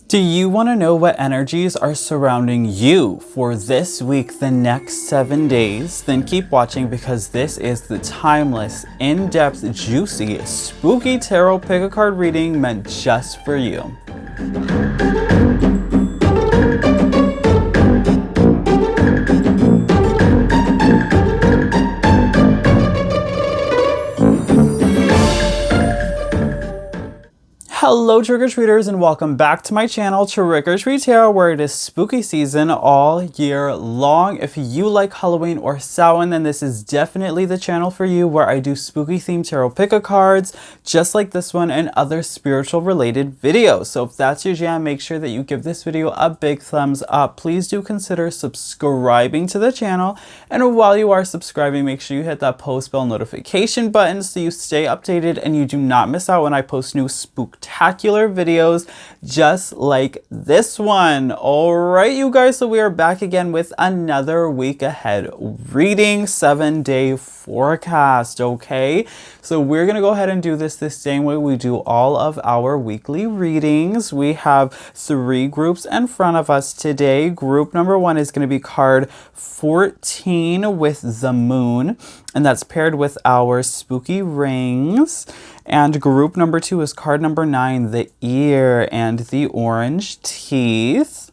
Do you want to know what energies are surrounding you for this week, the next 7 days? Then keep watching because this is the timeless, in-depth, juicy, spooky tarot pick-a-card reading meant just for you. Hello trick-or-treaters and welcome back to my channel TrickrTreatTarot, where it is spooky season all year long. If you like Halloween or Samhain, then this is definitely the channel for you, where I do spooky themed tarot pick-a-cards just like this one and other spiritual related videos. So if that's your jam, make sure that you give this video a big thumbs up. Please do consider subscribing to the channel, and while you are subscribing, make sure you hit that post bell notification button so you stay updated and you do not miss out when I post new spectacular videos just like this one. All right, you guys, so we are back again with another week ahead reading, 7-day forecast. Okay, so we're gonna go ahead and do this the same way we do all of our weekly readings. We have 3 groups in front of us today. Group number 1 is going to be card 14 with the moon, and that's paired with our spooky rings. And group number 2 is card number 9, the ear and the orange teeth.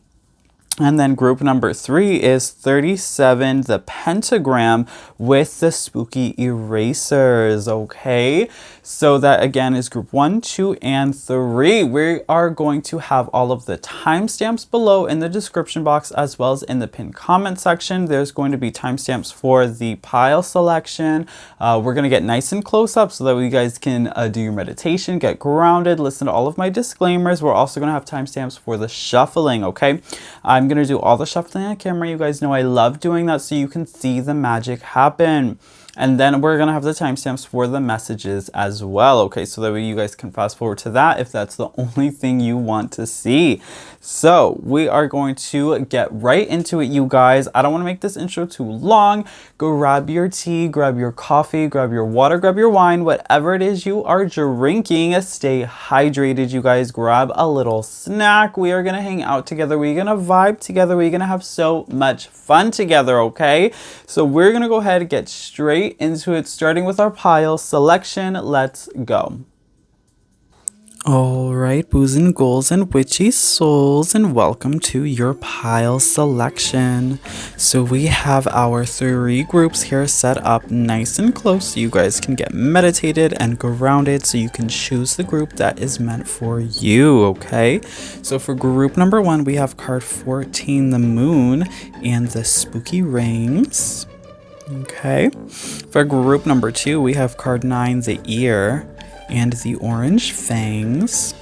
And then group number 3 is 37, the pentagram with the spooky erasers. Okay, so that again is group 1, 2, and 3. We are going to have all of the timestamps below in the description box as well as in the pinned comment section. There's going to be timestamps for the pile selection. We're going to get nice and close up so that you guys can do your meditation, get grounded, listen to all of my disclaimers. We're also going to have timestamps for the shuffling. Okay, I'm going to do all the shuffling on camera. You guys know I love doing that so you can see the magic happen. And then we're going to have the timestamps for the messages as well. Okay, so that way you guys can fast forward to that if that's the only thing you want to see. So we are going to get right into it, you guys. I don't want to make this intro too long. Grab your tea, grab your coffee, grab your water, grab your wine, whatever it is you are drinking. Stay hydrated, you guys. Grab a little snack. We are going to hang out together. We're going to vibe together. We're going to have so much fun together, okay? So we're going to go ahead and get straight into it, starting with our pile selection. Let's go. All right, boos and ghouls and witchy souls, and welcome to your pile selection. So we have our 3 groups here set up nice and close so you guys can get meditated and grounded, so you can choose the group that is meant for you. Okay, so for group number 1, we have card 14, the moon and the spooky rings. Okay, for group number 2, we have card 9, the ear and the orange fangs.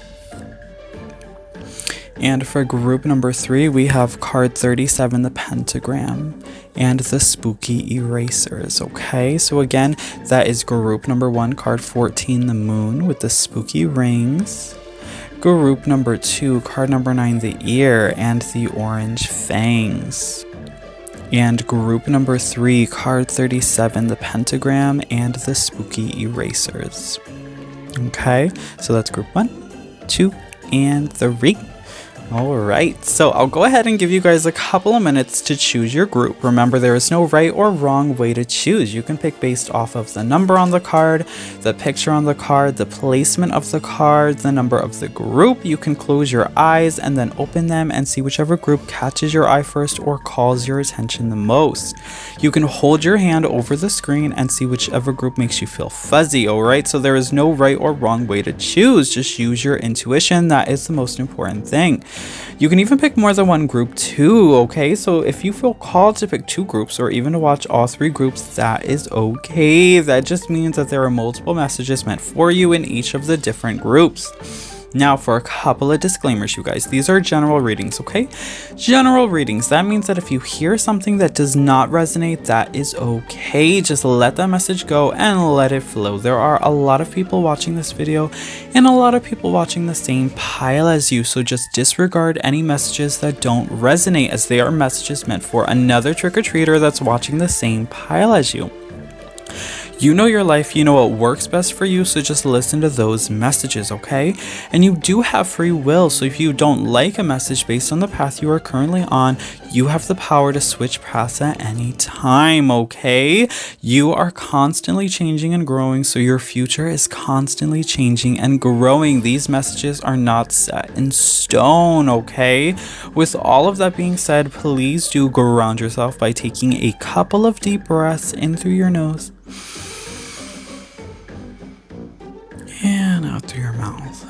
And for group number 3, we have card 37, the pentagram and the spooky erasers. Okay, so again, that is group number 1, card 14, the moon with the spooky rings. Group number 2, card number 9, the ear and the orange fangs. And group number 3, card 37, the pentagram and the spooky erasers. Okay, so that's group 1, 2, and 3. All right, so I'll go ahead and give you guys a couple of minutes to choose your group. Remember, there is no right or wrong way to choose. You can pick based off of the number on the card, the picture on the card, the placement of the card, the number of the group. You can close your eyes and then open them and see whichever group catches your eye first or calls your attention the most. You can hold your hand over the screen and see whichever group makes you feel fuzzy. All right, so there is no right or wrong way to choose. Just use your intuition. That is the most important thing. You can even pick more than one group too, okay? So if you feel called to pick 2 groups or even to watch all 3 groups, that is okay. That just means that there are multiple messages meant for you in each of the different groups. Now for a couple of disclaimers, you guys. These are general readings, okay? General readings. That means that if you hear something that does not resonate, that is okay. Just let that message go and let it flow. There are a lot of people watching this video and a lot of people watching the same pile as you. So just disregard any messages that don't resonate, as they are messages meant for another trick-or-treater that's watching the same pile as you. You know your life, you know what works best for you, so just listen to those messages, okay? And you do have free will, so if you don't like a message based on the path you are currently on, you have the power to switch paths at any time, okay? You are constantly changing and growing, so your future is constantly changing and growing. These messages are not set in stone, okay? With all of that being said, please do ground yourself by taking a couple of deep breaths in through your nose and out through your mouth.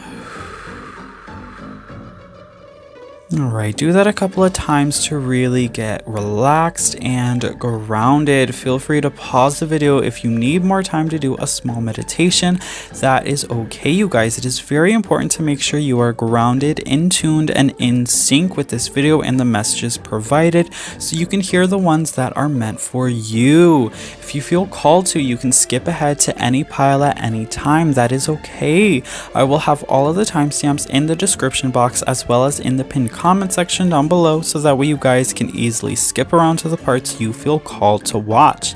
Alright, do that a couple of times to really get relaxed and grounded. Feel free to pause the video if you need more time to do a small meditation. That is okay, you guys. It is very important to make sure you are grounded, in tuned, and in sync with this video and the messages provided so you can hear the ones that are meant for you. If you feel called to, you can skip ahead to any pile at any time. That is okay. I will have all of the timestamps in the description box as well as in the pinned comment section down below, so that way you guys can easily skip around to the parts you feel called to watch.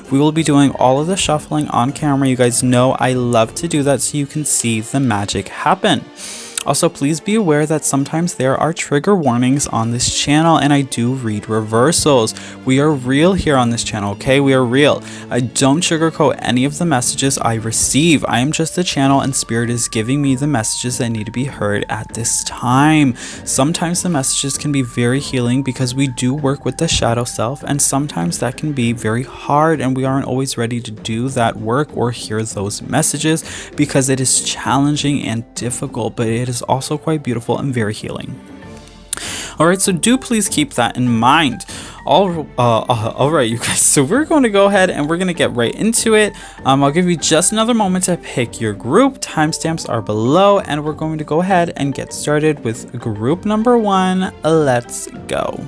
We will be doing all of the shuffling on camera. You guys know I love to do that so you can see the magic happen. Also, please be aware that sometimes there are trigger warnings on this channel, and I do read reversals. We are real here on this channel, okay? We are real. I don't sugarcoat any of the messages I receive. I am just the channel, and Spirit is giving me the messages that need to be heard at this time. Sometimes the messages can be very healing because we do work with the shadow self, and sometimes that can be very hard, and we aren't always ready to do that work or hear those messages because it is challenging and difficult, but it is also quite beautiful and very healing. Alright, so do please keep that in mind. Alright, you guys, so we're going to go ahead and we're going to get right into it. I'll give you just another moment to pick your group. Timestamps are below, and we're going to go ahead and get started with group number 1. Let's go.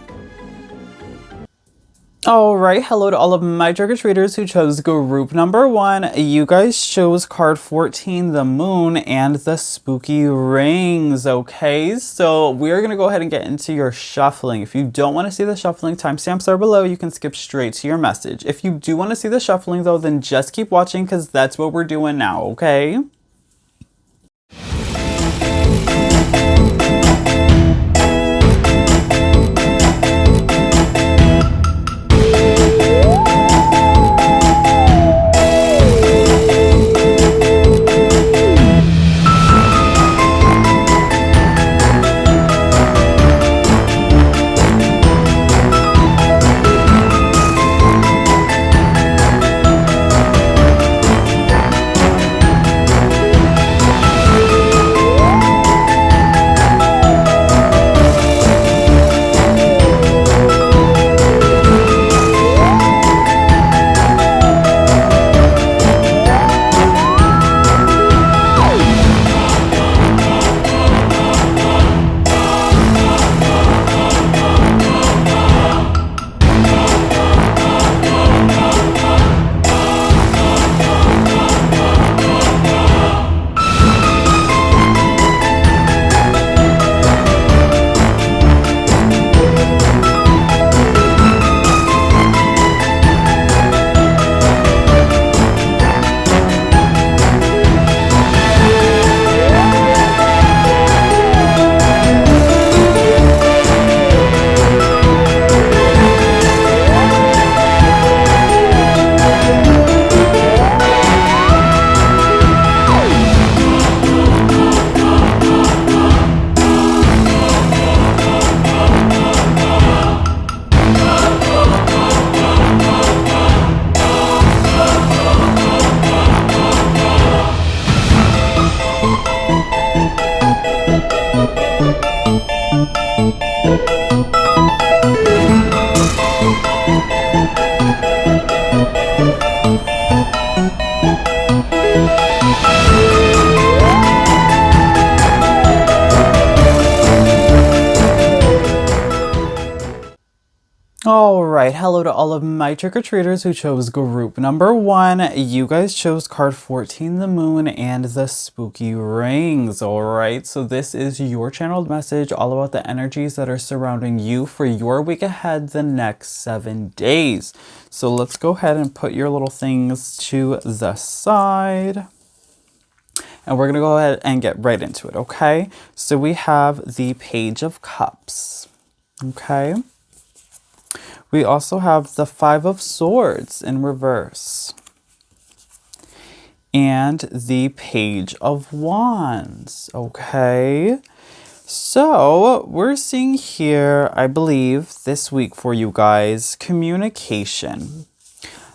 Alright, hello to all of my trick-or-treaters who chose group number 1. You guys chose card 14, the moon, and the spooky rings, okay? So we're going to go ahead and get into your shuffling. If you don't want to see the shuffling, timestamps are below. You can skip straight to your message. If you do want to see the shuffling though, then just keep watching because that's what we're doing now, okay? All right, hello to all of my trick-or-treaters who chose group number 1. You guys chose card 14, the moon, and the spooky rings. All right, so this is your channeled message all about the energies that are surrounding you for your week ahead, the next 7 days. So let's go ahead and put your little things to the side. And we're going to go ahead and get right into it, okay? So we have the Page of Cups, okay? We also have the Five of Swords in reverse. And the Page of Wands, okay? So we're seeing here, I believe, this week for you guys, communication.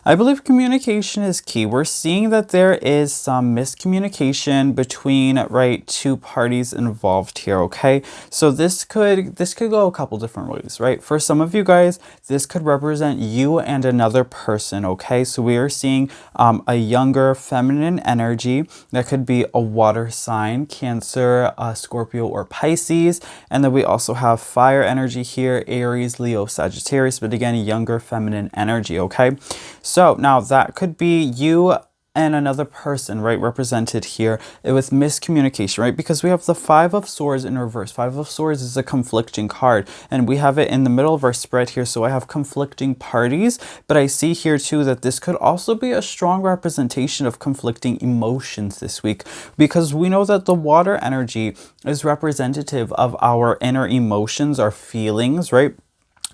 I believe communication is key. We're seeing that there is some miscommunication between, right, 2 parties involved here, okay? So this could go a couple different ways, right? For some of you guys, this could represent you and another person, okay? So we are seeing a younger feminine energy that could be a water sign, Cancer, Scorpio, or Pisces. And then we also have fire energy here, Aries, Leo, Sagittarius, but again, a younger feminine energy, okay? So now that could be you and another person, right, represented here with miscommunication, right? Because we have the Five of Swords in reverse. Five of Swords is a conflicting card, and we have it in the middle of our spread here. So I have conflicting parties, but I see here too that this could also be a strong representation of conflicting emotions this week, because we know that the water energy is representative of our inner emotions, our feelings, right?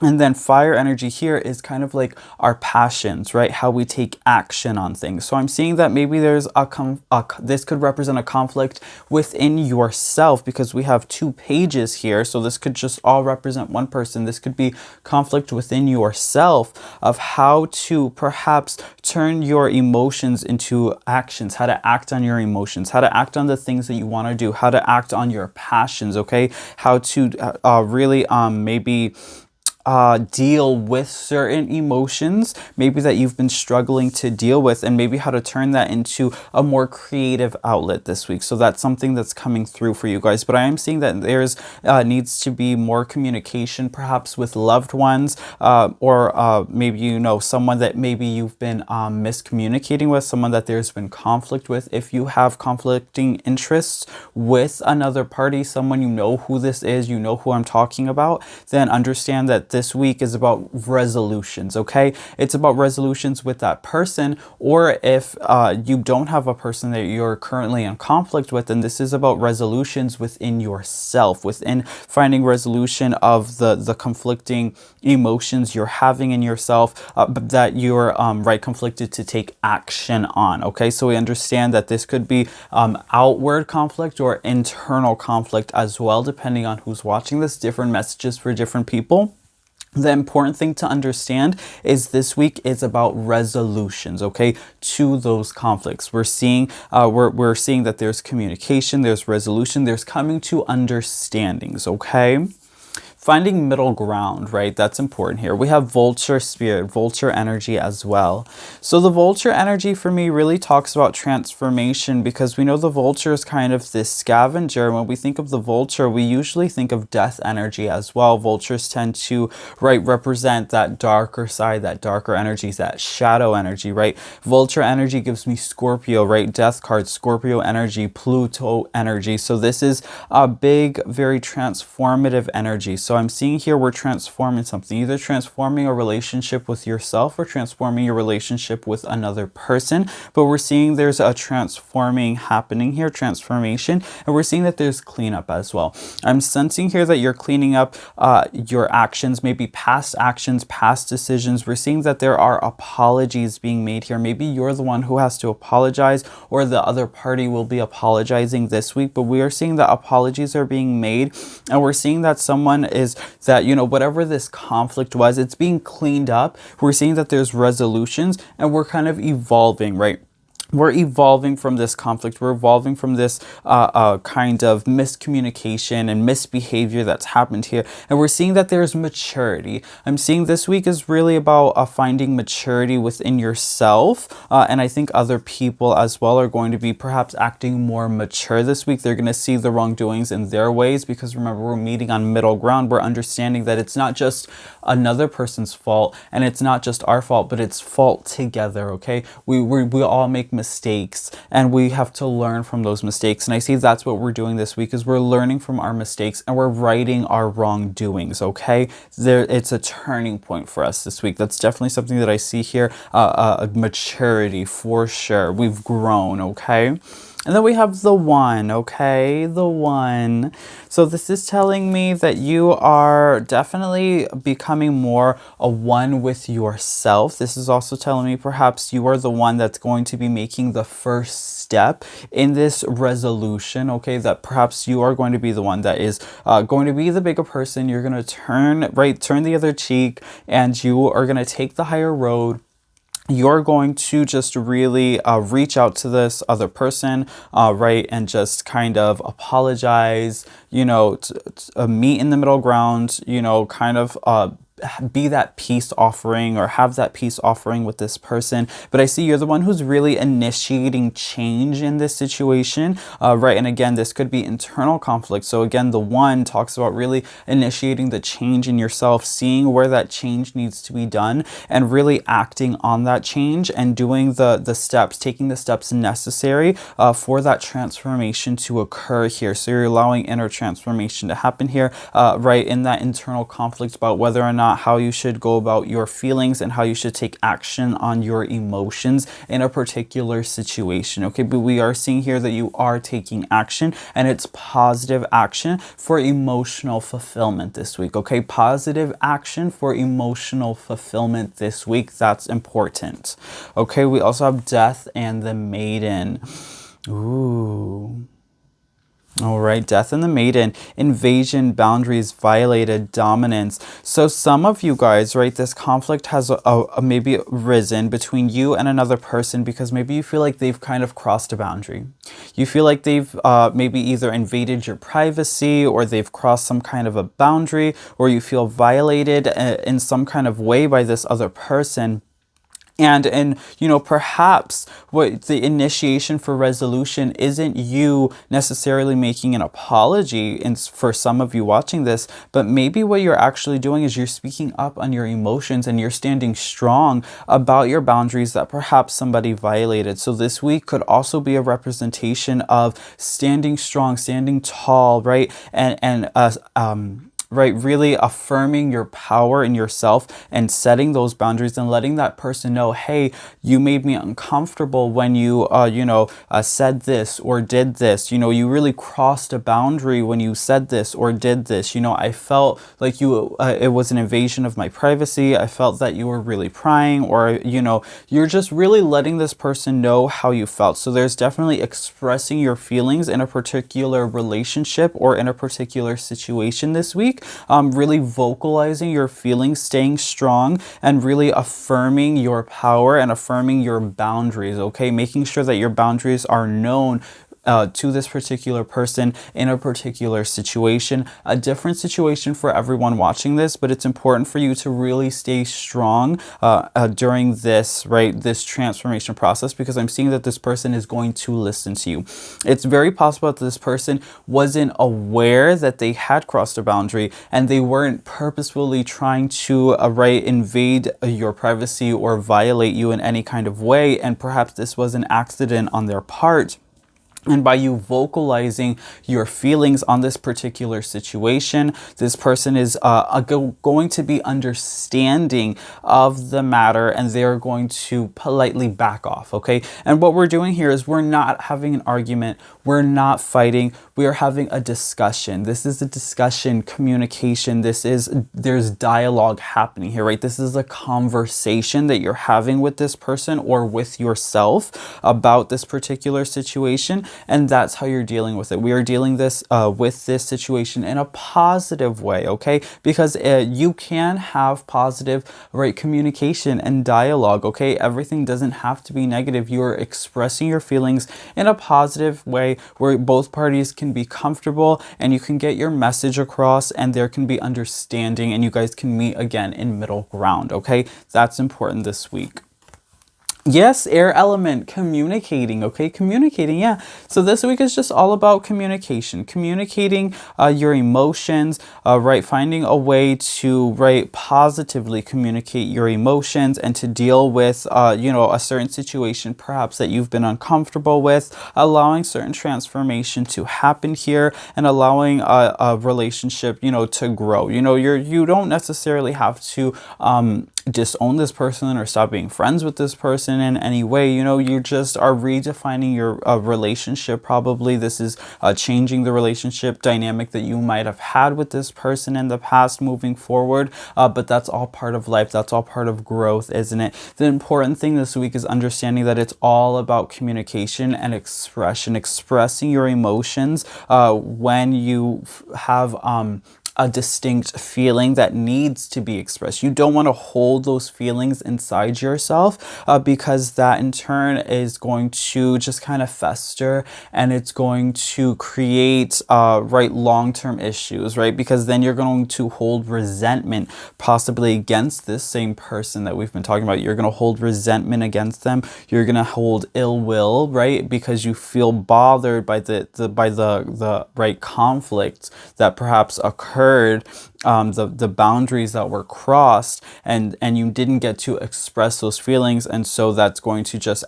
And then fire energy here is kind of like our passions, right? How we take action on things. So I'm seeing that maybe there's this could represent a conflict within yourself, because we have 2 pages here. So this could just all represent one person. This could be conflict within yourself of how to perhaps turn your emotions into actions, how to act on your emotions, how to act on the things that you want to do, how to act on your passions, okay? How to really maybe deal with certain emotions, maybe that you've been struggling to deal with, and maybe how to turn that into a more creative outlet this week. So that's something that's coming through for you guys. But I am seeing that there's needs to be more communication, perhaps with loved ones, or maybe, you know, someone that maybe you've been miscommunicating with, someone that there's been conflict with. If you have conflicting interests with another party, someone, you know who this is, you know who I'm talking about, then understand that this week is about resolutions, okay? It's about resolutions with that person, or if you don't have a person that you're currently in conflict with, then this is about resolutions within yourself, within finding resolution of the conflicting emotions you're having in yourself, that you're right, conflicted to take action on, okay? So we understand that this could be outward conflict or internal conflict as well, depending on who's watching this. Different messages for different people. The important thing to understand is this week is about resolutions, okay, to those conflicts. We're seeing we're seeing that there's communication, there's resolution, there's coming to understandings, okay? Finding middle ground, right? That's important here. We have vulture spirit, vulture energy as well. So the vulture energy for me really talks about transformation, because we know the vulture is kind of this scavenger. When we think of the vulture, we usually think of death energy as well. Vultures tend to, right, represent that darker side, that darker energies, that shadow energy, right? Vulture energy gives me Scorpio, right? Death card, Scorpio energy, Pluto energy. So this is a big, very transformative energy. So I'm seeing here we're transforming something, either transforming a relationship with yourself or transforming your relationship with another person. But we're seeing there's a transforming happening here, transformation, and we're seeing that there's cleanup as well. I'm sensing here that you're cleaning up your actions, maybe past actions, past decisions. We're seeing that there are apologies being made here. Maybe you're the one who has to apologize, or the other party will be apologizing this week, but we are seeing that apologies are being made, and we're seeing that someone is that, you know, whatever this conflict was, it's being cleaned up. We're seeing that there's resolutions, and we're kind of evolving, right? we're evolving from this conflict. We're evolving from this kind of miscommunication and misbehavior that's happened here. And we're seeing that there's maturity. I'm seeing this week is really about finding maturity within yourself. And I think other people as well are going to be perhaps acting more mature this week. They're going to see the wrongdoings in their ways, because remember, we're meeting on middle ground. We're understanding that it's not just another person's fault and it's not just our fault, but it's fault together. Okay, we all make mistakes and we have to learn from those mistakes. And I see that's what we're doing this week, is we're learning from our mistakes and we're righting our wrongdoings. Okay, it's a turning point for us this week. That's definitely something that I see here. Maturity for sure. We've grown. Okay. And then we have the one, okay? The one. So this is telling me that you are definitely becoming more a one with yourself. This is also telling me perhaps you are the one that's going to be making the first step in this resolution, okay? That perhaps you are going to be the one that is going to be the bigger person. You're going to turn the other cheek, and you are going to take the higher road. You're going to just really reach out to this other person, right, and just kind of apologize, you know, meet in the middle ground, you know, kind of be that peace offering, or have that peace offering with this person. But I see you're the one who's really initiating change in this situation, right? And again, this could be internal conflict. So again, the one talks about really initiating the change in yourself, seeing where that change needs to be done, and really acting on that change and doing the steps, taking the steps necessary for that transformation to occur here. So you're allowing inner transformation to happen here, right, in that internal conflict about whether or not how you should go about your feelings and how you should take action on your emotions in a particular situation. Okay, but we are seeing here that you are taking action, and it's positive action for emotional fulfillment this week. Okay, positive action for emotional fulfillment this week. That's important. Okay, we also have Death and the Maiden. Ooh. All right, Death and the Maiden, invasion, boundaries violated, dominance. So some of you guys, right, this conflict has maybe risen between you and another person because maybe you feel like they've kind of crossed a boundary. You feel like they've maybe either invaded your privacy, or they've crossed some kind of a boundary, or you feel violated in some kind of way by this other person. And you know, perhaps what the initiation for resolution isn't you necessarily making an apology, and for some of you watching this, but maybe what you're actually doing is you're speaking up on your emotions, and you're standing strong about your boundaries that perhaps somebody violated. So this week could also be a representation of standing strong, standing tall, right? Right, really affirming your power in yourself and setting those boundaries and letting that person know, hey, you made me uncomfortable when you, said this or did this. You know, you really crossed a boundary when you said this or did this. You know, I felt like it was an invasion of my privacy. I felt that you were really prying, or, you know, you're just really letting this person know how you felt. So there's definitely expressing your feelings in a particular relationship or in a particular situation this week. Really vocalizing your feelings, staying strong, and really affirming your power and affirming your boundaries, okay? Making sure that your boundaries are known to this particular person in a particular situation. A different situation for everyone watching this, but it's important for you to really stay strong during this, right, this transformation process, because I'm seeing that this person is going to listen to you. It's very possible that this person wasn't aware that they had crossed a boundary, and they weren't purposefully trying to invade your privacy or violate you in any kind of way, and perhaps this was an accident on their part. And by you vocalizing your feelings on this particular situation, this person is going to be understanding of the matter, and they're going to politely back off, okay? And what we're doing here is we're not having an argument. We're not fighting. we are having a discussion. This is a discussion, communication. There's dialogue happening here, right? This is a conversation that you're having with this person or with yourself about this particular situation, and that's how you're dealing with it. We are dealing with this situation in a positive way, okay? Because you can have positive, right, communication and dialogue, okay? Everything doesn't have to be negative. You're expressing your feelings in a positive way where both parties can be comfortable and you can get your message across and there can be understanding and you guys can meet again in middle ground, okay? That's important this week. Yes, air element, communicating, okay? Communicating, yeah. So this week is just all about communication, communicating your emotions, right? Finding a way to, right, positively communicate your emotions and to deal with, you know, a certain situation perhaps that you've been uncomfortable with, allowing certain transformation to happen here and allowing a relationship, you know, to grow. You know, you don't necessarily have to, disown this person or stop being friends with this person in any way. You know, you just are redefining your relationship. Probably this is changing the relationship dynamic that you might have had with this person in the past moving forward, but that's all part of life. That's all part of growth, isn't it? The important thing this week is understanding that it's all about communication and expression, expressing your emotions when you have a distinct feeling that needs to be expressed. You don't want to hold those feelings inside yourself because that in turn is going to just kind of fester and it's going to create right, long-term issues, right? Because then you're going to hold resentment possibly against this same person that we've been talking about. You're going to hold resentment against them. You're going to hold ill will, right? Because you feel bothered by the right conflicts that perhaps occurred, the boundaries that were crossed, and you didn't get to express those feelings, and so that's going to just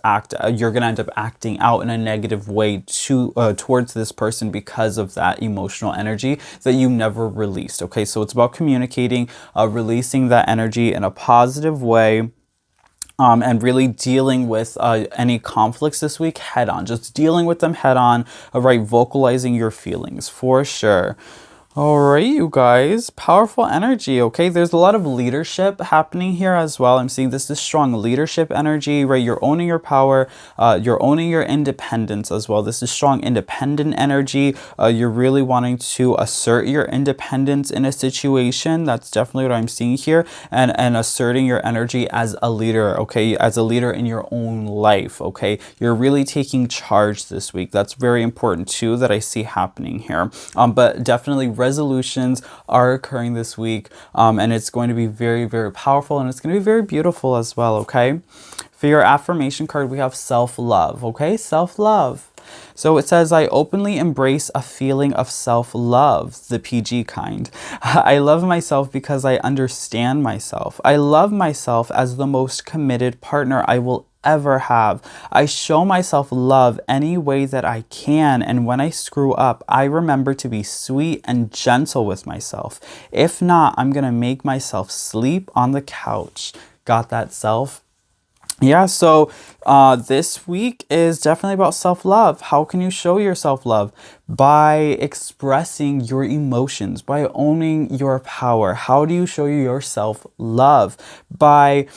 you're going to end up acting out in a negative way towards this person because of that emotional energy that you never released. Okay, so it's about communicating, releasing that energy in a positive way. And really dealing with any conflicts this week head on, just dealing with them head on, right? Vocalizing your feelings for sure. All right, you guys, powerful energy, okay? There's a lot of leadership happening here as well. I'm seeing this is strong leadership energy, right? You're owning your power. You're owning your independence as well. This is strong independent energy. You're really wanting to assert your independence in a situation. That's definitely what I'm seeing here. And asserting your energy as a leader, okay? As a leader in your own life, okay? You're really taking charge this week. That's very important too that I see happening here. But definitely resolutions are occurring this week, and it's going to be very, very powerful, and it's going to be very beautiful as well, okay? For your affirmation card, we have self-love, okay? Self-love. So it says, I openly embrace a feeling of self-love, the PG kind. I love myself because I understand myself. I love myself as the most committed partner I will ever have. I show myself love any way that I can, and when I screw up, I remember to be sweet and gentle with myself. If not, I'm gonna make myself sleep on the couch. Got that, self? Yeah, so this week is definitely about self-love. How can you show your self-love? By expressing your emotions, by owning your power. How do you show your self-love? By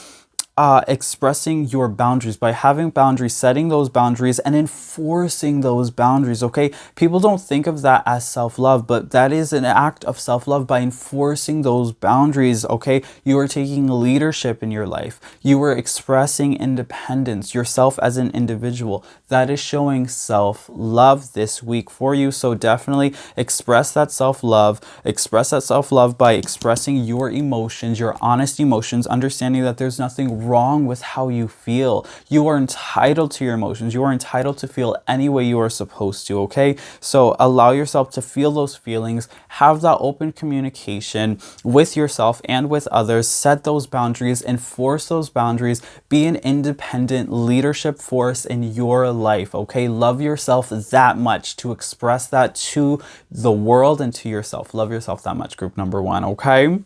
expressing your boundaries, by having boundaries, setting those boundaries and enforcing those boundaries, okay? People don't think of that as self-love, but that is an act of self-love by enforcing those boundaries, okay? You are taking leadership in your life. You are expressing independence, yourself as an individual. That is showing self-love this week for you. So definitely express that self-love. Express that self-love by expressing your emotions, your honest emotions, understanding that there's nothing wrong with how you feel. You are entitled to your emotions. You are entitled to feel any way you are supposed to, okay? So allow yourself to feel those feelings, have that open communication with yourself and with others, set those boundaries, enforce those boundaries, be an independent leadership force in your life, okay? Love yourself that much to express that to the world and to yourself. Love yourself that much, group number one, okay?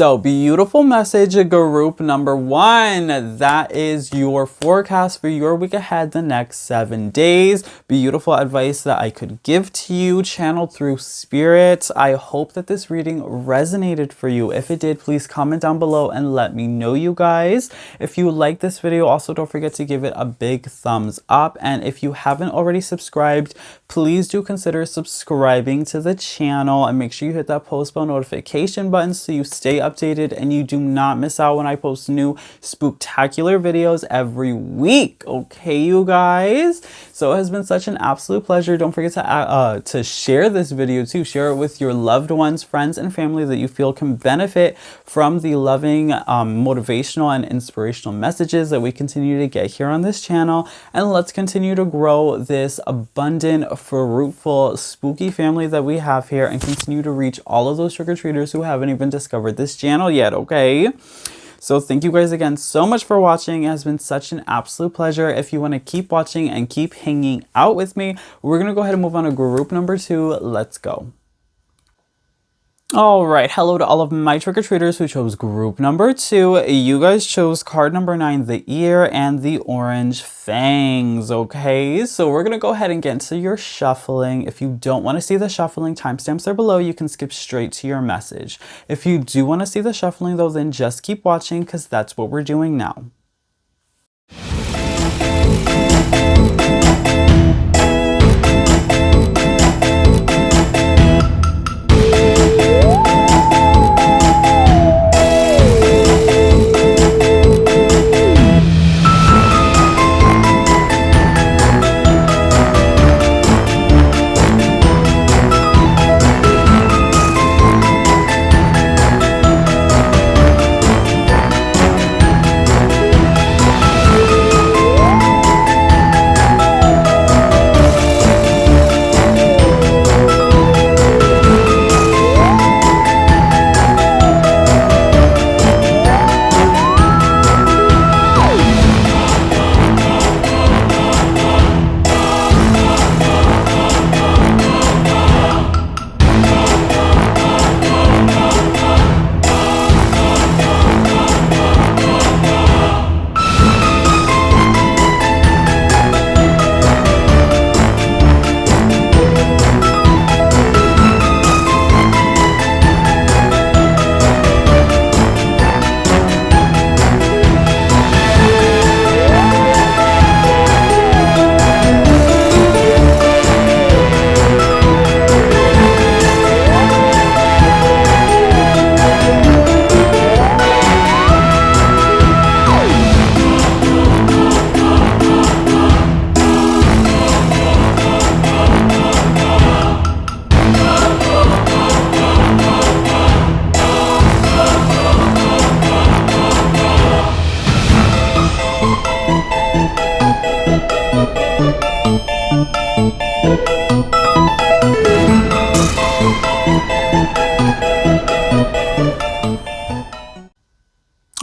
So beautiful message, group number 1. That is your forecast for your week ahead, the next 7 days. Beautiful advice that I could give to you, channeled through spirit. I hope that this reading resonated for you. If it did, please comment down below and let me know, you guys. If you like this video, also don't forget to give it a big thumbs up. And if you haven't already subscribed, please do consider subscribing to the channel and make sure you hit that post bell notification button so you stay updated and you do not miss out when I post new spooktacular videos every week. Okay, you guys? So it has been such an absolute pleasure. Don't forget to share this video too. Share it with your loved ones, friends, and family that you feel can benefit from the loving, motivational, and inspirational messages that we continue to get here on this channel. And let's continue to grow this abundant, fruitful, spooky family that we have here and continue to reach all of those trick-or-treaters who haven't even discovered this channel yet, okay? So thank you guys again so much for watching. It has been such an absolute pleasure. If you want to keep watching and keep hanging out with me, we're going to go ahead and move on to group number 2. Let's go. All right, hello to all of my trick-or-treaters who chose group number 2. You guys chose card number 9, the ear and the orange fangs, okay? So we're going to go ahead and get into your shuffling. If you don't want to see the shuffling, timestamps are below. You can skip straight to your message. If you do want to see the shuffling though, then just keep watching because that's what we're doing now.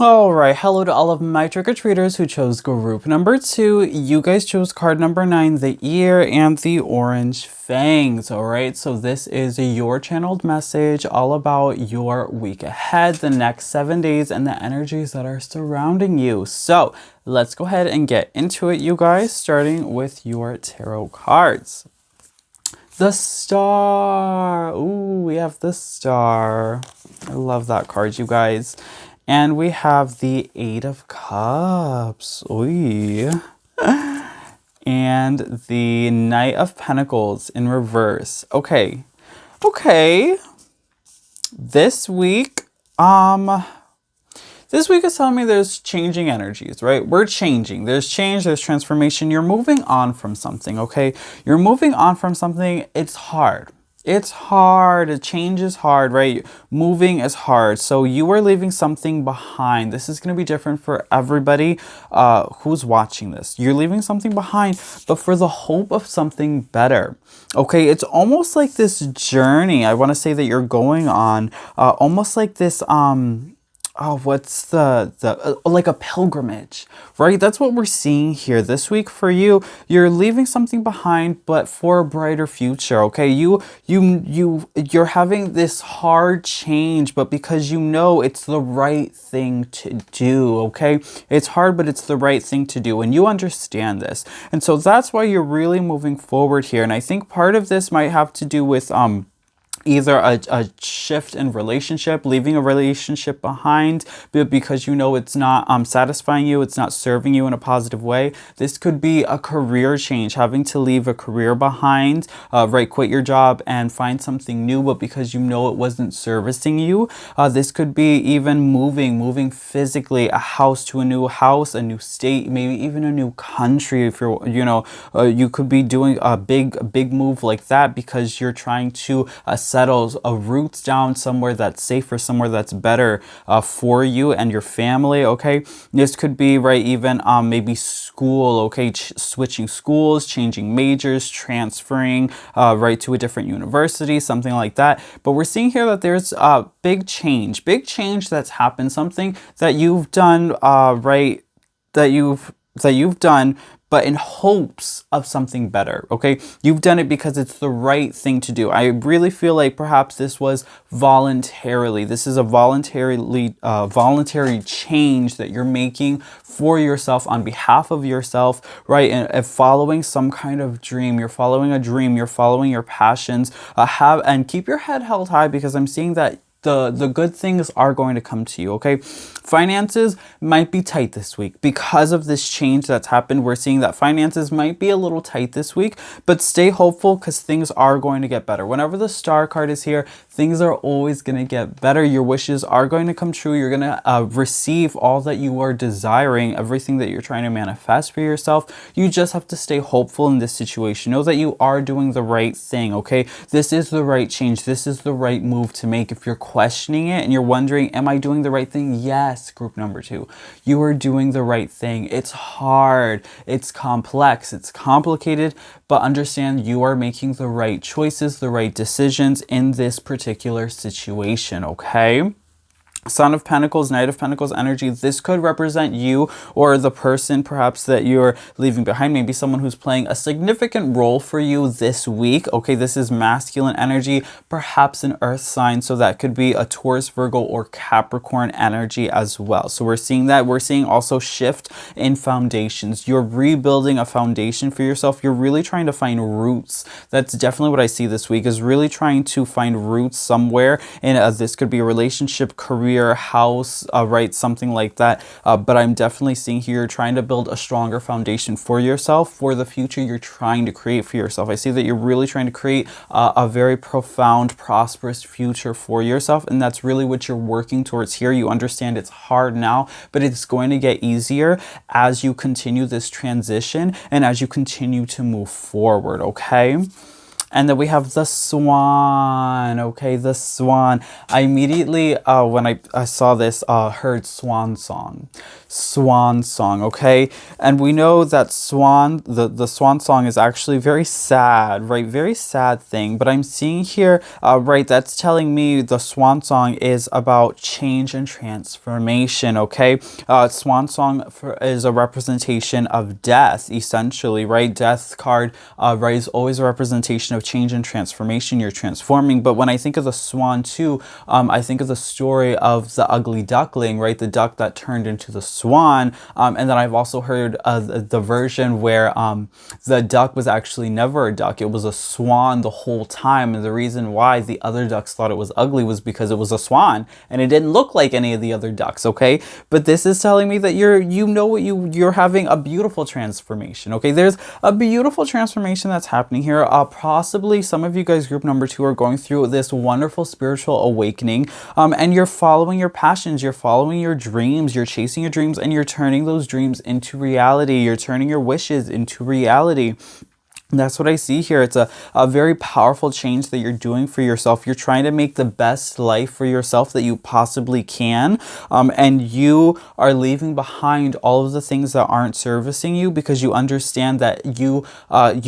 All right, hello to all of my trick-or-treaters who chose group number 2. You guys chose card number 9, the ear and the orange fangs. All right, so this is your channeled message all about your week ahead, the next 7 days, and the energies that are surrounding you. So let's go ahead and get into it, you guys, starting with your tarot cards. The Star. Ooh, we have the Star. I love that card, you guys. And we have the 8 of Cups. Oy. And the Knight of Pentacles in reverse. Okay. Okay. This week is telling me there's changing energies, right? We're changing. There's change, there's transformation. You're moving on from something, okay? You're moving on from something. It's hard. It's hard. Change is hard, right? Moving is hard. So you are leaving something behind. This is going to be different for everybody who's watching this. You're leaving something behind, but for the hope of something better. Okay, it's almost like this journey I want to say that you're going on, almost like this what's the like a pilgrimage, right? That's what we're seeing here this week for you. You're leaving something behind, but for a brighter future. Okay, you're having this hard change, but because you know it's the right thing to do. Okay, it's hard, but it's the right thing to do, and you understand this, and so that's why you're really moving forward here. And I think part of this might have to do with either a shift in relationship, leaving a relationship behind because you know it's not satisfying you, it's not serving you in a positive way. This could be a career change, having to leave a career behind, right? Quit your job and find something new, but because you know it wasn't servicing you. This could be even moving physically, a house to a new house, a new state, maybe even a new country. If you're, you could be doing a big move like that because you're trying to settle roots down somewhere that's safer, somewhere that's better for you and your family. Okay, this could be, right, even maybe school. Okay, switching schools, changing majors, transferring right to a different university, something like that. But we're seeing here that there's a big change that's happened, something that you've done, right, that you've done, but in hopes of something better. Okay, you've done it because it's the right thing to do. I really feel like perhaps this was voluntarily. This is a voluntary change that you're making for yourself, on behalf of yourself, right? And following some kind of dream. You're following a dream. You're following your passions. And keep your head held high, because I'm seeing that the good things are going to come to you. Okay, finances might be tight this week because of this change that's happened. We're seeing that finances might be a little tight this week, but stay hopeful because things are going to get better. Whenever the star card is here, things are always going to get better. Your wishes are going to come true. You're going to receive all that you are desiring, everything that you're trying to manifest for yourself. You just have to stay hopeful in this situation. Know that you are doing the right thing. Okay, this is the right change. This is the right move to make. If you're questioning it and you're wondering, am I doing the right thing? Yes, group number 2, you are doing the right thing. It's hard, it's complex, it's complicated, but understand you are making the right choices, the right decisions in this particular situation. Okay, Son of Pentacles, Knight of Pentacles energy. This could represent you or the person perhaps that you're leaving behind. Maybe someone who's playing a significant role for you this week. Okay, this is masculine energy, perhaps an earth sign. So that could be a Taurus, Virgo, or Capricorn energy as well. So we're seeing that. We're seeing also shift in foundations. You're rebuilding a foundation for yourself. You're really trying to find roots. That's definitely what I see this week, is really trying to find roots somewhere. And this could be a relationship, career, house, right, something like that. But I'm definitely seeing here you're trying to build a stronger foundation for yourself, for the future you're trying to create for yourself. I see that you're really trying to create a very profound, prosperous future for yourself, and that's really what you're working towards here. You understand it's hard now, but it's going to get easier as you continue this transition and as you continue to move forward. Okay, and then we have the Swan. Okay, the Swan. I immediately, when I saw this, heard Swan Song. Swan Song, okay? And we know that Swan, the Swan Song is actually very sad, right? Very sad thing. But I'm seeing here, right, that's telling me the Swan Song is about change and transformation, okay? Swan Song is a representation of death, essentially, right? Death card, right, is always a representation of change and transformation. You're transforming. But when I think of the Swan too, I think of the story of the ugly duckling, right? The duck that turned into the swan. And then I've also heard the version where the duck was actually never a duck. It was a swan the whole time. And the reason why the other ducks thought it was ugly was because it was a swan and it didn't look like any of the other ducks. Okay, but this is telling me that you're having a beautiful transformation. Okay, there's a beautiful transformation that's happening here. Possibly some of you guys, group number 2, are going through this wonderful spiritual awakening, and you're following your passions, you're following your dreams, you're chasing your dreams, and you're turning those dreams into reality. You're turning your wishes into reality. That's what I see here. It's a very powerful change that you're doing for yourself. You're trying to make the best life for yourself that you possibly can. And you are leaving behind all of the things that aren't servicing you, because you understand that you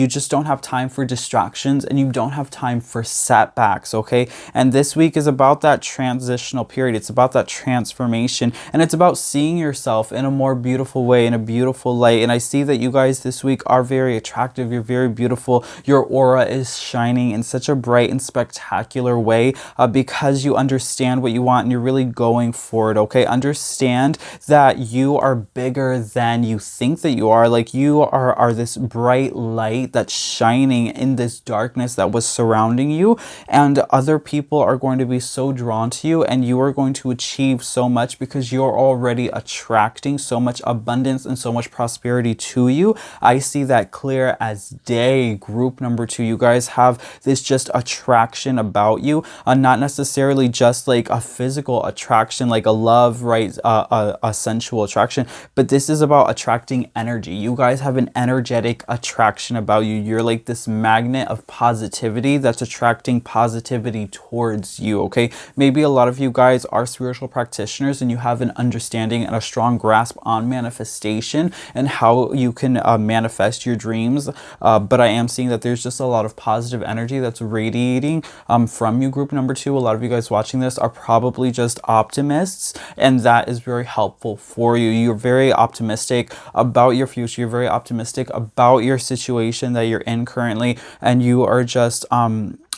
just don't have time for distractions, and you don't have time for setbacks, okay? And this week is about that transitional period. It's about that transformation, and it's about seeing yourself in a more beautiful way, in a beautiful light. And I see that you guys this week are very attractive. You're very beautiful. Your aura is shining in such a bright and spectacular way, because you understand what you want and you're really going for it, okay? Understand that you are bigger than you think that you are. Like, you are this bright light that's shining in this darkness that was surrounding you, and other people are going to be so drawn to you, and you are going to achieve so much because you're already attracting so much abundance and so much prosperity to you. I see that clear as day. Group number 2, you guys have this just attraction about you, not necessarily just like a physical attraction, like a love, right? A sensual attraction, but this is about attracting energy. You guys have an energetic attraction about you. You're like this magnet of positivity that's attracting positivity towards you, okay? Maybe a lot of you guys are spiritual practitioners and you have an understanding and a strong grasp on manifestation and how you can manifest your dreams, but I am seeing that there's just a lot of positive energy that's radiating from you, group number 2. A lot of you guys watching this are probably just optimists, and that is very helpful for you. You're very optimistic about your future. You're very optimistic about your situation that you're in currently, and you are just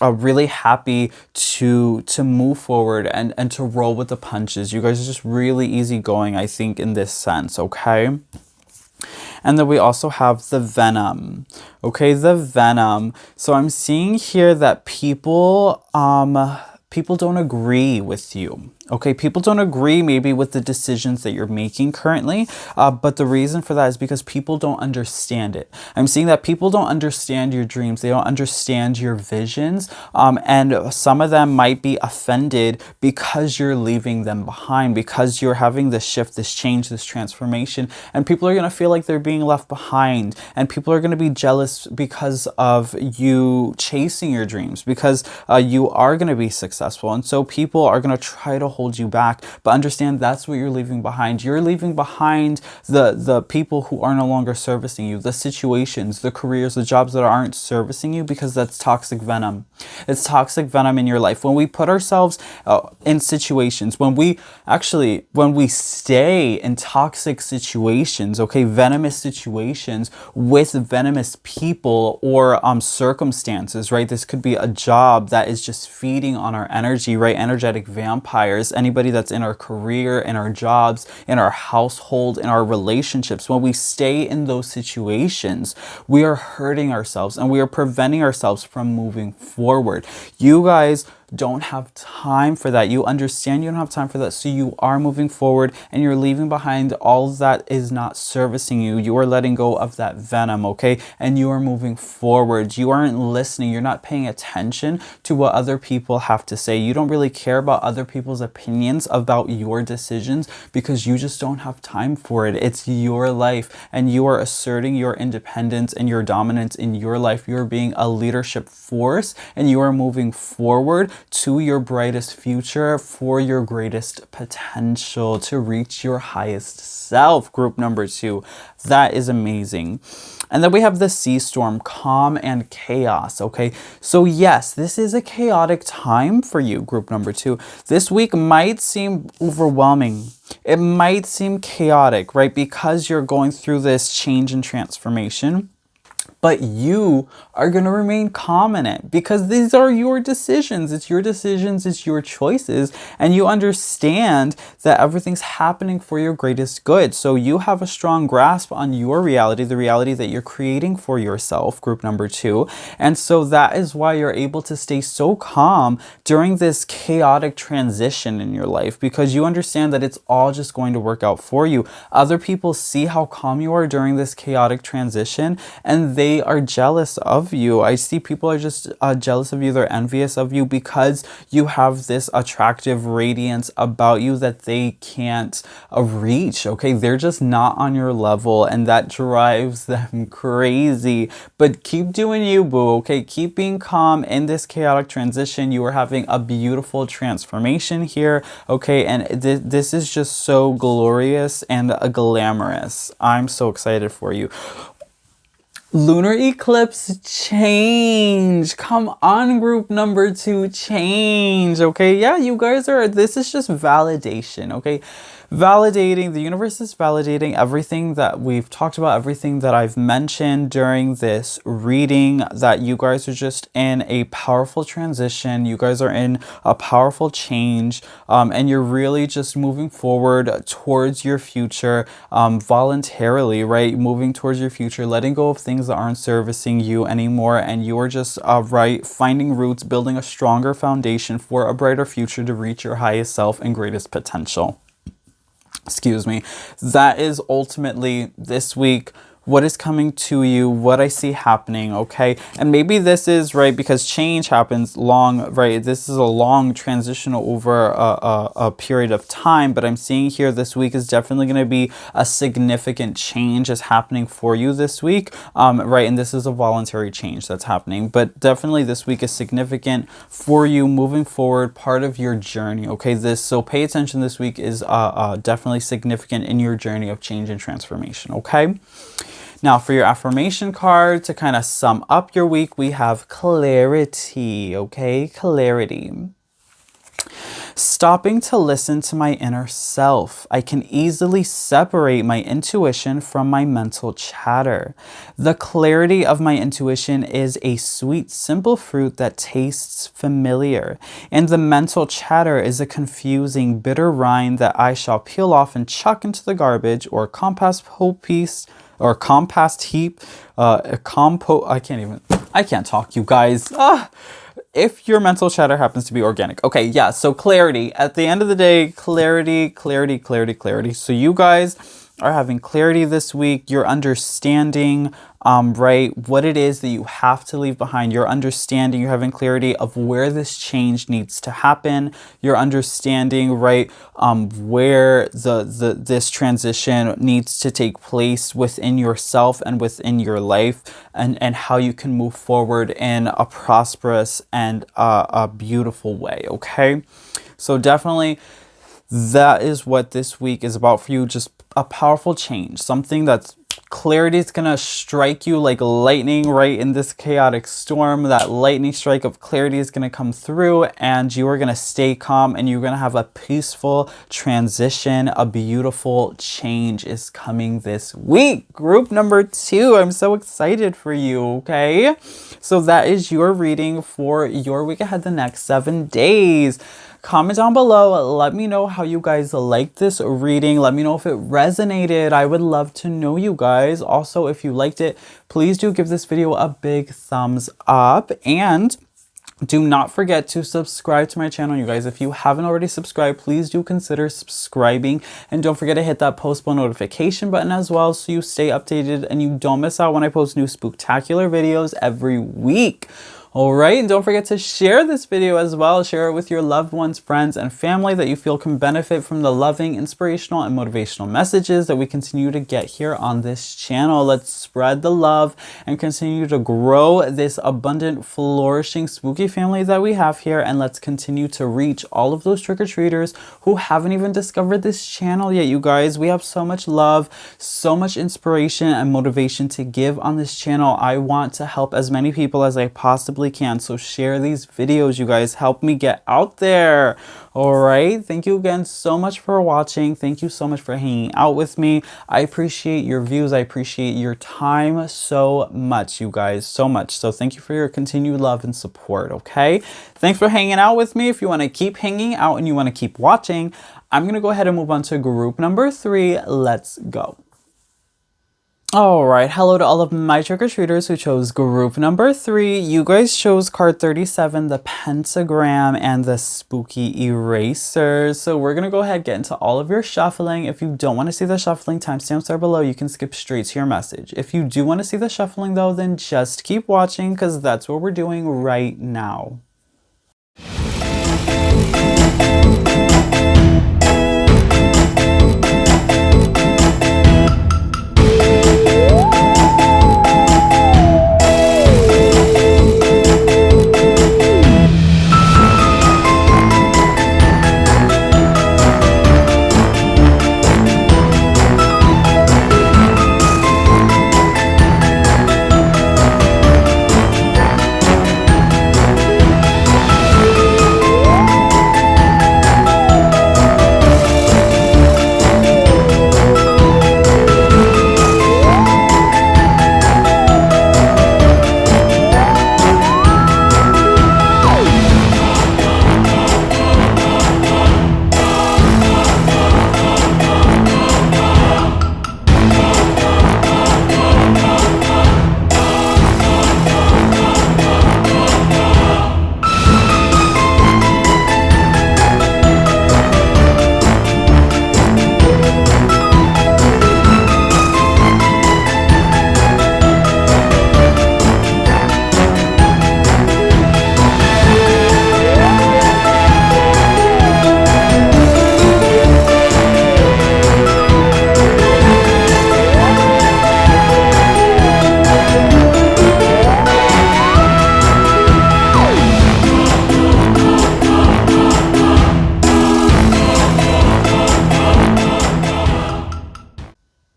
really happy to move forward and to roll with the punches. You guys are just really easygoing, I think, in this sense, okay? And then we also have the Venom. Okay, the Venom. So I'm seeing here that people don't agree with you. Okay, people don't agree maybe with the decisions that you're making currently, but the reason for that is because people don't understand it. I'm seeing that people don't understand your dreams. They don't understand your visions, and some of them might be offended because you're leaving them behind, because you're having this shift, this change, this transformation, and people are going to feel like they're being left behind, and people are going to be jealous because of you chasing your dreams, because you are going to be successful, and so people are going to try to hold you back. But understand that's what you're leaving behind. You're leaving behind the people who are no longer servicing you, the situations, the careers, the jobs that aren't servicing you, because that's toxic venom. It's toxic venom in your life. When we put ourselves in situations, when we stay in toxic situations, okay, venomous situations with venomous people or circumstances, right? This could be a job that is just feeding on our energy, right? Energetic vampires. Anybody that's in our career, in our jobs, in our household, in our relationships, when we stay in those situations, we are hurting ourselves and we are preventing ourselves from moving forward. You guys don't have time for that. You understand you don't have time for that, so you are moving forward and you're leaving behind all that is not servicing you. You are letting go of that venom, okay? And you are moving forward. You aren't listening. You're not paying attention to what other people have to say. You don't really care about other people's opinions about your decisions because you just don't have time for it. It's your life and you are asserting your independence and your dominance in your life. You're being a leadership force and you are moving forward to your brightest future for your greatest potential to reach your highest self, group number 2. That is amazing. And then we have the sea storm, calm and chaos, okay? So yes, this is a chaotic time for you, group number 2. This week might seem overwhelming. It might seem chaotic, right? Because you're going through this change and transformation. But you are going to remain calm in it because these are your decisions. It's your decisions, it's your choices, and you understand that everything's happening for your greatest good. So you have a strong grasp on your reality, the reality that you're creating for yourself, group number 2. And so that is why you're able to stay so calm during this chaotic transition in your life, because you understand that it's all just going to work out for you. Other people see how calm you are during this chaotic transition, and they they are jealous of you. I see people are just jealous of you. They're envious of you because you have this attractive radiance about you that they can't reach. Okay, they're just not on your level, and that drives them crazy. But keep doing you, boo. Okay, keep being calm in this chaotic transition. You are having a beautiful transformation here. Okay, and this is just so glorious and glamorous. I'm so excited for you. Lunar eclipse change. Come on, group number 2, change. Okay, yeah, you guys are, this is just validation. Okay, validating, the universe is validating everything that we've talked about, everything that I've mentioned during this reading, that you guys are just in a powerful transition. You guys are in a powerful change, and you're really just moving forward towards your future voluntarily, right? Moving towards your future, letting go of things that aren't servicing you anymore, and you are just right, finding roots, building a stronger foundation for a brighter future to reach your highest self and greatest potential. Excuse me. That is ultimately this week what is coming to you, what I see happening. Okay, and maybe this is right because change happens long, right? This is a long transition over a period of time, but I'm seeing here this week is definitely going to be a significant change is happening for you this week, right? And this is a voluntary change that's happening, but definitely this week is significant for you moving forward, part of your journey. Okay, so pay attention. This week is definitely significant in your journey of change and transformation. Okay. Now, for your affirmation card, to kind of sum up your week, we have clarity, okay? Clarity. Stopping to listen to my inner self. I can easily separate my intuition from my mental chatter. The clarity of my intuition is a sweet, simple fruit that tastes familiar. And the mental chatter is a confusing, bitter rind that I shall peel off and chuck into the garbage or compost heap, I can't talk, you guys. If your mental chatter happens to be organic. Okay, yeah, so clarity. At the end of the day, clarity, clarity, clarity, clarity. So you guys are having clarity this week. You're understanding, right, what it is that you have to leave behind. You're understanding, you're having clarity of where this change needs to happen. You're understanding, right, where this transition needs to take place within yourself and within your life, and how you can move forward in a prosperous and a beautiful way. Okay, so definitely that is what this week is about for you. Just a powerful change, something that's clarity is gonna strike you like lightning right in this chaotic storm. That lightning strike of clarity is gonna come through, and you are gonna stay calm, and you're gonna have a peaceful transition. A beautiful change is coming this week. Group number 2, I'm so excited for you. Okay, so that is your reading for your week ahead, the next 7 days. Comment down below. Let me know how you guys like this reading. Let me know if it resonated. I would love to know, you guys. Also, if you liked it, please do give this video a big thumbs up. And do not forget to subscribe to my channel, you guys. If you haven't already subscribed, please do consider subscribing. And don't forget to hit that post bell notification button as well, so you stay updated and you don't miss out when I post new spooktacular videos every week. All right, and don't forget to share this video as well. Share it with your loved ones, friends, and family that you feel can benefit from the loving, inspirational, and motivational messages that we continue to get here on this channel. Let's spread the love and continue to grow this abundant, flourishing, spooky family that we have here. And let's continue to reach all of those trick-or-treaters who haven't even discovered this channel yet, you guys. We have so much love, so much inspiration and motivation to give on this channel. I want to help as many people as I possibly can, so share these videos, you guys. Help me get out there. All right, thank you again so much for watching. Thank you so much for hanging out with me. I appreciate your views. I appreciate your time so much, you guys, so much. So thank you for your continued love and support. Okay, thanks for hanging out with me. If you want to keep hanging out and you want to keep watching, I'm gonna go ahead and move on to group number 3. Let's go. All right, hello to all of my trick-or-treaters who chose group number 3. You guys chose card 37, the pentagram and the spooky eraser. So we're going to go ahead and get into all of your shuffling. If you don't want to see the shuffling, timestamps are below. You can skip straight to your message. If you do want to see the shuffling though, then just keep watching because that's what we're doing right now.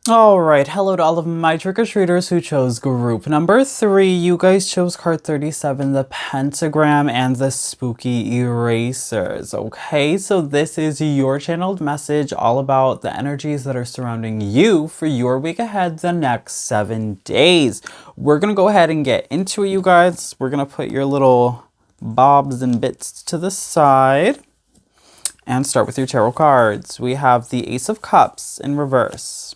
All right, hello to all of my trick-or-treaters who chose group number 3. You guys chose card 37, the pentagram and the spooky erasers. Okay, so this is your channeled message all about the energies that are surrounding you for your week ahead, the next 7 days. We're going to go ahead and get into it, you guys. We're going to put your little bobs and bits to the side and start with your tarot cards. We have the Ace of Cups in reverse,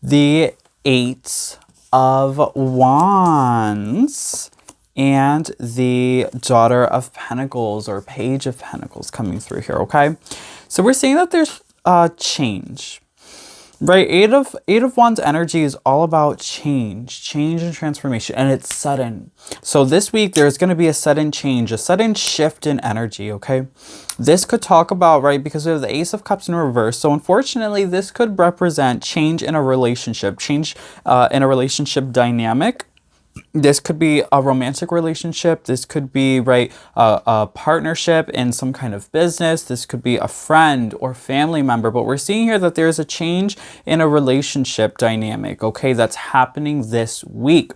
the 8 of Wands, and the Daughter of Pentacles or Page of Pentacles coming through here, okay? So we're seeing that there's change, right? Eight of Wands energy is all about change and transformation, and it's sudden. So this week there's going to be a sudden change, a sudden shift in energy, okay? This could talk about, right, because we have the Ace of Cups in reverse. So unfortunately, this could represent change in a relationship, change in a relationship dynamic. This could be a romantic relationship. This could be, right, a partnership in some kind of business. This could be a friend or family member. But we're seeing here that there's a change in a relationship dynamic, okay, that's happening this week.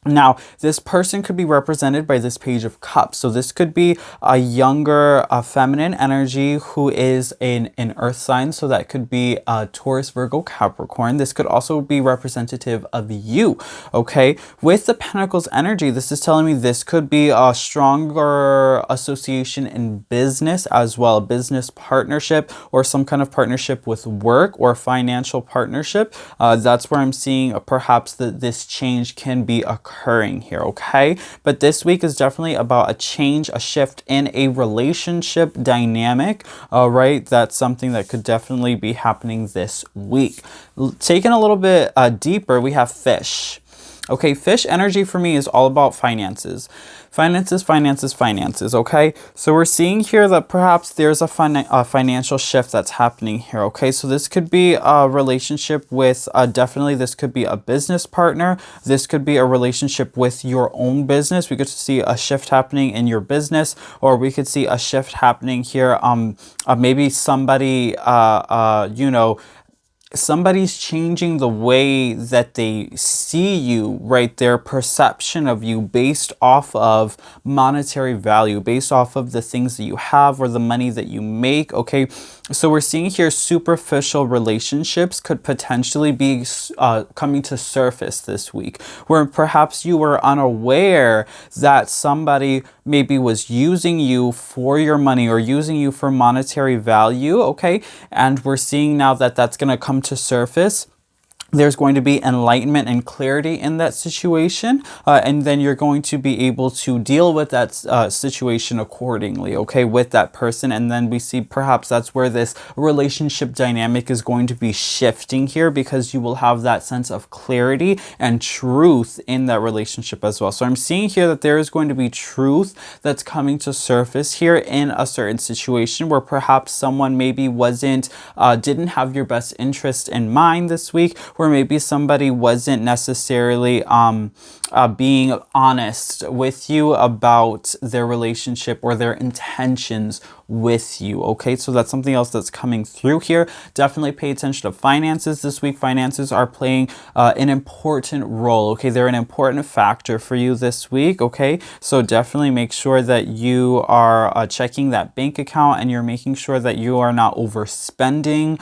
Now, this person could be represented by this Page of Cups. So this could be a younger, feminine energy who is in an earth sign. So that could be Taurus, Virgo, Capricorn. This could also be representative of you, okay? With the Pentacles energy, this is telling me this could be a stronger association in business as well, a business partnership or some kind of partnership with work or financial partnership. That's where I'm seeing perhaps that this change can be occurring here, okay? But this week is definitely about a change, a shift in a relationship dynamic, right? That's something that could definitely be happening this week. Taking a little bit deeper, we have Fish. Okay, Fish energy for me is all about finances. Finances, okay? So we're seeing here that perhaps there's a financial shift that's happening here, okay? So this could be a relationship with, definitely this could be a business partner. This could be a relationship with your own business. We could see a shift happening in your business, or we could see a shift happening here. Maybe somebody, you know, somebody's changing the way that they see you, right? Their perception of you based off of monetary value, based off of the things that you have or the money that you make, okay? So we're seeing here superficial relationships could potentially be coming to surface this week, where perhaps you were unaware that somebody maybe was using you for your money or using you for monetary value, okay? And we're seeing now that that's going to come to surface. there's going to be enlightenment and clarity in that situation, and then you're going to be able to deal with that situation accordingly, okay, with that person. And then we see perhaps that's where this relationship dynamic is going to be shifting here, because you will have that sense of clarity and truth in that relationship as well. So I'm seeing here that there is going to be truth that's coming to surface here in a certain situation where perhaps someone maybe didn't have your best interest in mind this week, where maybe somebody wasn't necessarily being honest with you about their relationship or their intentions with you, okay? So that's something else that's coming through here. Definitely pay attention to finances this week. Finances are playing an important role, okay? They're an important factor for you this week, okay? So definitely make sure that you are checking that bank account, and you're making sure that you are not overspending,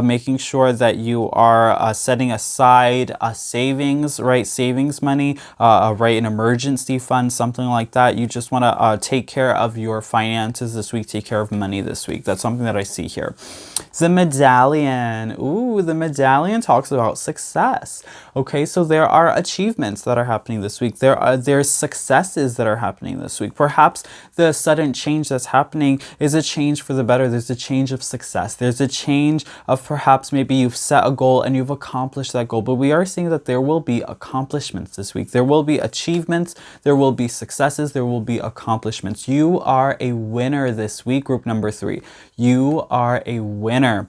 making sure that you are setting aside savings, right? Savings money, right? An emergency fund, something like that. You just want to take care of your finances this week, take care of money this week. That's something that I see here. The medallion. Ooh, the medallion talks about success. Okay, so there are achievements that are happening this week. There's successes that are happening this week. Perhaps the sudden change that's happening is a change for the better. There's a change of success. There's a change of perhaps maybe you've set a goal and you've accomplished that goal. But we are seeing that there will be accomplishments this week. There will be achievements. There will be successes. There will be accomplishments. You are a winner this week, group number 3. You are a winner.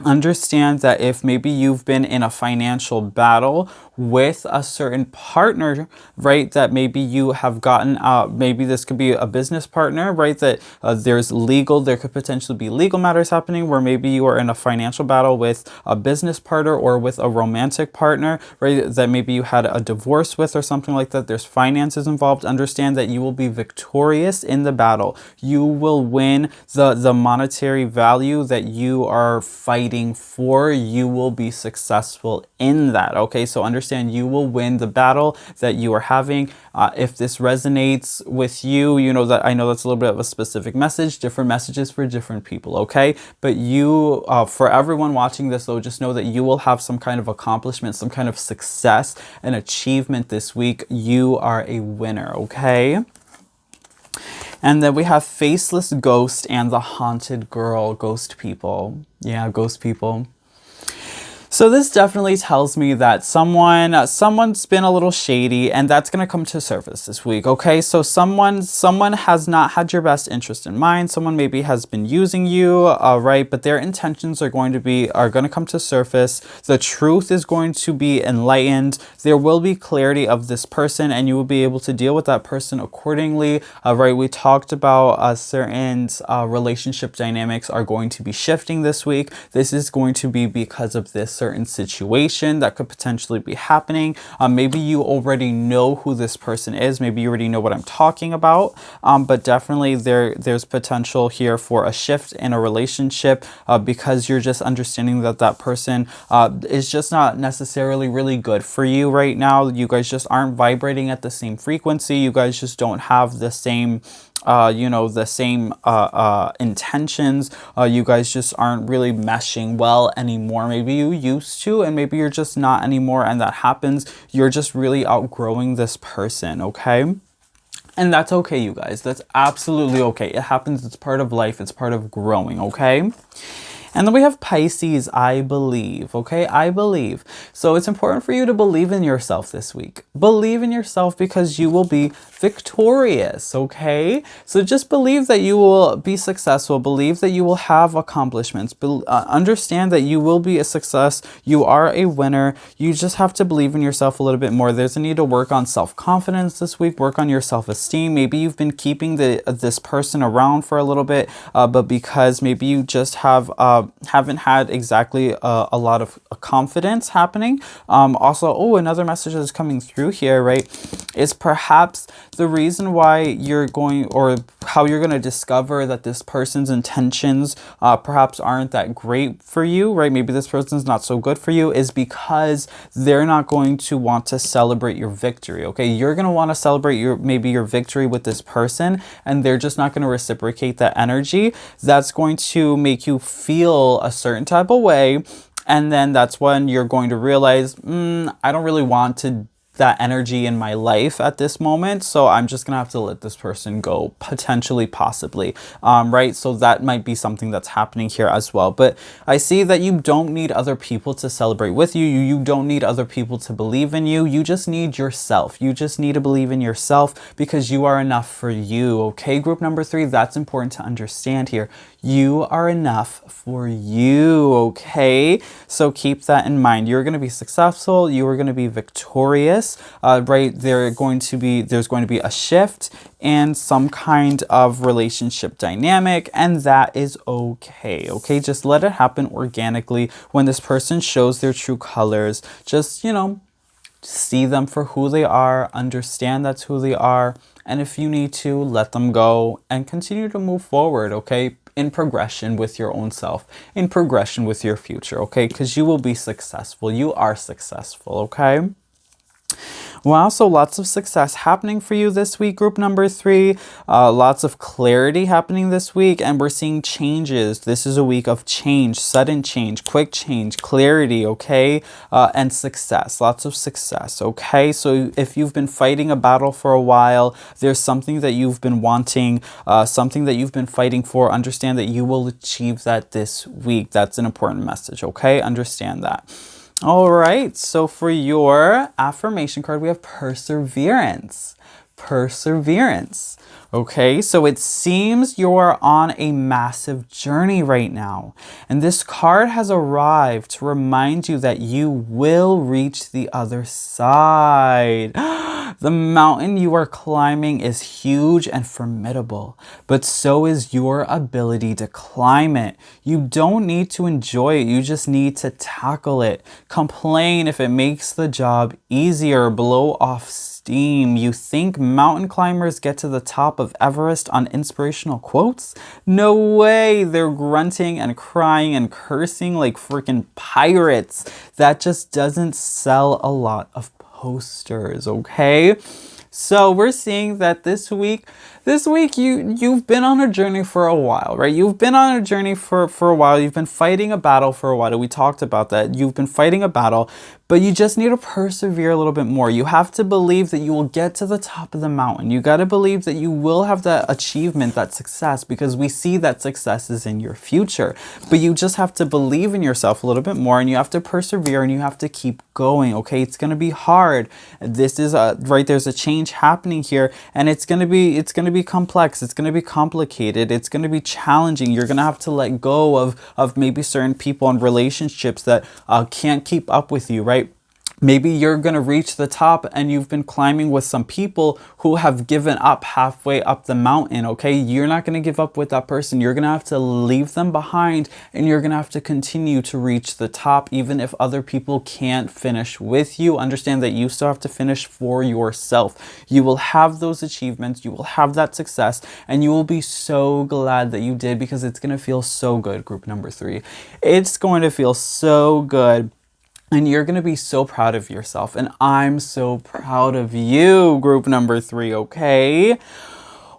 Understand that if maybe you've been in a financial battle with a certain partner, right, that maybe you have gotten maybe this could be a business partner, right, that there could potentially be legal matters happening, where maybe you are in a financial battle with a business partner or with a romantic partner, right, that maybe you had a divorce with or something like that. There's finances involved. Understand that you will be victorious in the battle. You will win the monetary value that you are fighting for. You will be successful in that, okay? So understand you will win the battle that you are having. If this resonates with you, you know that I know that's a little bit of a specific message, different messages for different people, okay? But you, for everyone watching this though, just know that you will have some kind of accomplishment, some kind of success and achievement this week. You are a winner, okay? And then we have Faceless Ghost and the Haunted Girl. Ghost people. Yeah, ghost people. So this definitely tells me that someone's been a little shady, and that's going to come to surface this week, okay? So someone has not had your best interest in mind. Someone maybe has been using you, right? But their intentions are going to come to surface. The truth is going to be enlightened. There will be clarity of this person, and you will be able to deal with that person accordingly, right? We talked about certain relationship dynamics are going to be shifting this week. This is going to be because of this certain situation that could potentially be happening. Maybe you already know who this person is. Maybe you already know what I'm talking about. But definitely there's potential here for a shift in a relationship because you're just understanding that that person is just not necessarily really good for you right now. You guys just aren't vibrating at the same frequency. You guys just don't have the same intentions. You guys just aren't really meshing well anymore. Maybe you used to, and maybe you're just not anymore, and that happens. You're just really outgrowing this person, okay? And that's okay, you guys. That's absolutely okay. It happens. It's part of life. It's part of growing, okay? And then we have Pisces, I believe, okay? I believe. So it's important for you to believe in yourself this week. Believe in yourself because you will be victorious, okay? So just believe that you will be successful. Believe that you will have accomplishments. Understand that you will be a success. You are a winner. You just have to believe in yourself a little bit more. There's a need to work on self-confidence this week. Work on your self-esteem. Maybe you've been keeping this person around for a little bit, but because maybe you just haven't had exactly a lot of confidence happening. Also, another message that's coming through here, right, is perhaps the reason why you're going, or how you're going to discover that this person's intentions perhaps aren't that great for you, right? Maybe this person's not so good for you, is because they're not going to want to celebrate your victory, okay? You're going to want to celebrate maybe your victory with this person, and they're just not going to reciprocate that energy. That's going to make you feel a certain type of way, And then that's when you're going to realize, I don't really want that energy in my life at this moment, so I'm just gonna have to let this person go, potentially, possibly, right? So that might be something that's happening here as well. But I see that you don't need other people to celebrate with you. You don't need other people to believe in you. You just need yourself. You just need to believe in yourself, because you are enough for you, okay? Group number 3, that's important to understand here. You are enough for you, okay? So keep that in mind. You're going to be successful. You are going to be victorious, right? There's going to be a shift and some kind of relationship dynamic, and that is okay, okay? Just let it happen organically. When this person shows their true colors, just, you know, see them for who they are, understand that's who they are, and if you need to, let them go and continue to move forward, okay? In progression with your own self, in progression with your future, okay? Because you will be successful. You are successful, okay? Wow, so lots of success happening for you this week, group number 3. Lots of clarity happening this week, and we're seeing changes. This is a week of change, sudden change, quick change, clarity, okay? And success, lots of success, okay? So if you've been fighting a battle for a while, there's something that you've been wanting, something that you've been fighting for, understand that you will achieve that this week. That's an important message, okay? Understand that. All right, so for your affirmation card, we have perseverance. Perseverance. Okay, so it seems you're on a massive journey right now. And this card has arrived to remind you that you will reach the other side. The mountain you are climbing is huge and formidable, but so is your ability to climb it. You don't need to enjoy it, you just need to tackle it. Complain if it makes the job easier, blow off steam. You think mountain climbers get to the top of Everest on inspirational quotes? No way! They're grunting and crying and cursing like freaking pirates. That just doesn't sell a lot of posters, okay? So we're seeing that this week you've been on a journey for a while, right? You've been on a journey for a while. You've been fighting a battle for a while. We talked about that. You've been fighting a battle, but you just need to persevere a little bit more. You have to believe that you will get to the top of the mountain. You got to believe that you will have that achievement, that success, because we see that success is in your future. But you just have to believe in yourself a little bit more, and you have to persevere, and you have to keep going, okay? It's going to be hard. This is right, there's a change happening here, and it's going to be complex. It's going to be complicated. It's going to be challenging. You're going to have to let go of maybe certain people and relationships that can't keep up with you, right? Maybe you're going to reach the top and you've been climbing with some people who have given up halfway up the mountain, okay? You're not going to give up with that person. You're going to have to leave them behind, and you're going to have to continue to reach the top even if other people can't finish with you. Understand that you still have to finish for yourself. You will have those achievements, you will have that success, and you will be so glad that you did, because it's going to feel so good, group number 3. It's going to feel so good. And you're going to be so proud of yourself. And I'm so proud of you, group number 3, okay?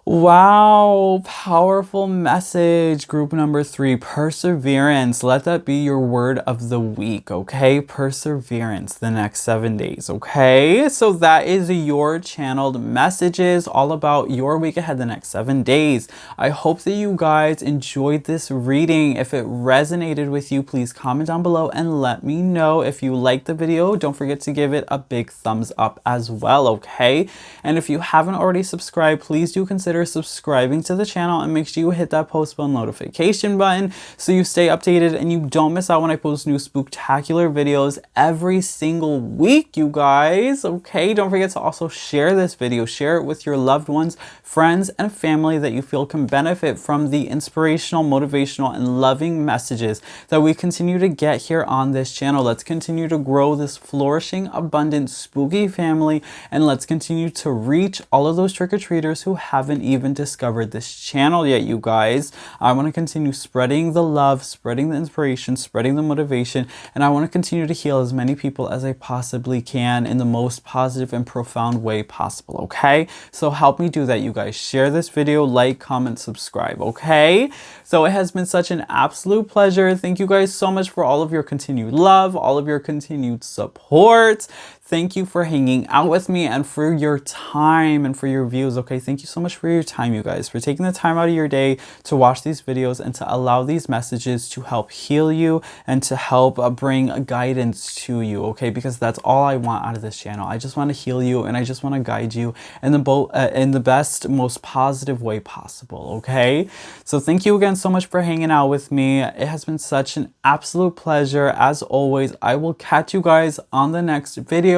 Wow, powerful message, group number 3, perseverance. Let that be your word of the week, okay? Perseverance, the next 7 days, okay? So that is your channeled messages all about your week ahead, the next 7 days. I hope that you guys enjoyed this reading. If it resonated with you, please comment down below and let me know. If you liked the video, don't forget to give it a big thumbs up as well, okay? And if you haven't already subscribed, please do consider subscribing to the channel, and make sure you hit that post bell notification button so you stay updated and you don't miss out when I post new spooktacular videos every single week, you guys, okay? Don't forget to also share this video. Share it with your loved ones, friends, and family that you feel can benefit from the inspirational, motivational, and loving messages that we continue to get here on this channel. Let's continue to grow this flourishing, abundant, spooky family, and let's continue to reach all of those trick-or-treaters who haven't even discovered this channel yet, you guys. I want to continue spreading the love, spreading the inspiration, spreading the motivation, and I want to continue to heal as many people as I possibly can in the most positive and profound way possible, okay? So help me do that, you guys. Share this video, like, comment, subscribe, okay? So it has been such an absolute pleasure. Thank you guys so much for all of your continued love, all of your continued support. Thank you for hanging out with me and for your time and for your views, okay? Thank you so much for your time, you guys, for taking the time out of your day to watch these videos and to allow these messages to help heal you and to help bring guidance to you, okay? Because that's all I want out of this channel. I just want to heal you and I just want to guide you in the best, most positive way possible, okay? So thank you again so much for hanging out with me. It has been such an absolute pleasure. As always, I will catch you guys on the next video.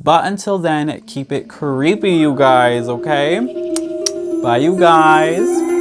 But until then, keep it creepy, you guys, okay? Bye, you guys.